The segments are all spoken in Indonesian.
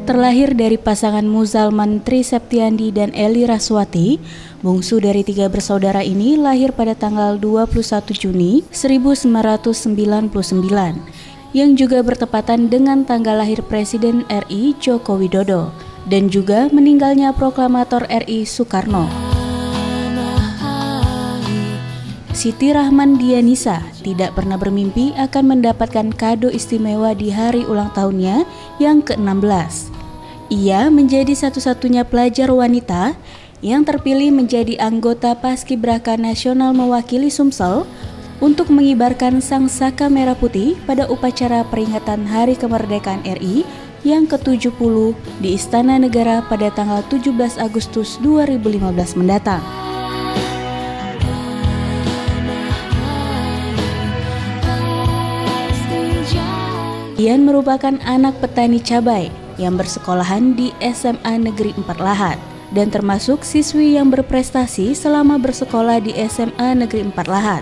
terlahir dari pasangan Muzalman Triseptiandi dan Eli Raswati, bungsu dari 3 bersaudara ini lahir pada tanggal 21 Juni 1999, yang juga bertepatan dengan tanggal lahir Presiden RI Joko Widodo, dan juga meninggalnya Proklamator RI Soekarno. Siti Rahman Dianisa tidak pernah bermimpi akan mendapatkan kado istimewa di hari ulang tahunnya yang ke-16. Ia menjadi satu-satunya pelajar wanita yang terpilih menjadi anggota Paskibraka Nasional mewakili Sumsel untuk mengibarkan sang saka merah putih pada upacara peringatan Hari Kemerdekaan RI yang ke-70 di Istana Negara pada tanggal 17 Agustus 2015 mendatang. Dian merupakan anak petani cabai yang bersekolahan di SMA Negeri 4 Lahat dan termasuk siswi yang berprestasi selama bersekolah di SMA Negeri 4 Lahat.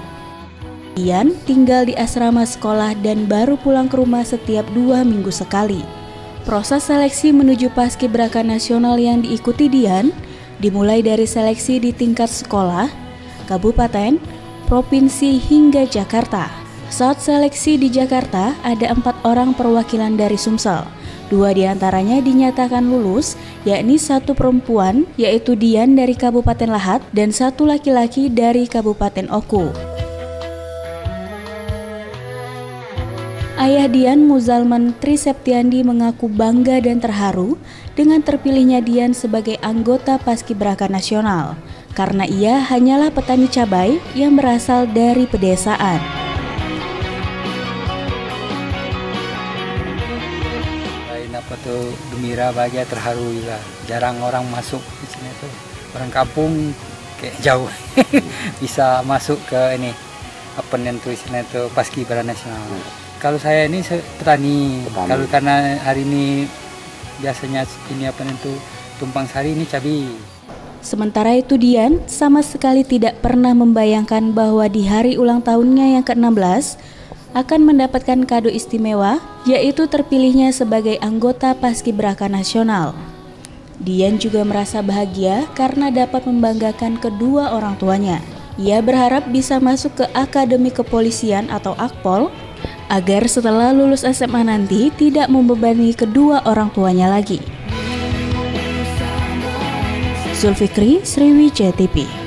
Dian tinggal di asrama sekolah dan baru pulang ke rumah setiap 2 minggu sekali. Proses seleksi menuju Paskibraka Nasional yang diikuti Dian dimulai dari seleksi di tingkat sekolah, kabupaten, provinsi hingga Jakarta. Saat seleksi di Jakarta, ada 4 orang perwakilan dari Sumsel. 2 diantaranya dinyatakan lulus, yakni 1 perempuan, yaitu Dian dari Kabupaten Lahat, dan 1 laki-laki dari Kabupaten Oku. Ayah Dian, Muzalman Triseptiandi, mengaku bangga dan terharu dengan terpilihnya Dian sebagai anggota Paskibraka Nasional, karena ia hanyalah petani cabai yang berasal dari pedesaan. Apa tuh gembira, bahagia, terharu juga. Jarang orang masuk di sini tuh, orang kampung kayak jauh bisa masuk ke ini apa tuh istilah itu Paskibraka Nasional. Kalau saya ini petani. Kalau karena hari ini biasanya ini apa itu tumpang sari, ini cabai. Sementara itu Dian sama sekali tidak pernah membayangkan bahwa di hari ulang tahunnya yang ke-16 akan mendapatkan kado istimewa, yaitu terpilihnya sebagai anggota Paskibraka Nasional. Dian juga merasa bahagia karena dapat membanggakan kedua orang tuanya. Ia berharap bisa masuk ke Akademi Kepolisian atau Akpol, agar setelah lulus SMA nanti tidak membebani kedua orang tuanya lagi. Zulfikri, Sriwijaya TV.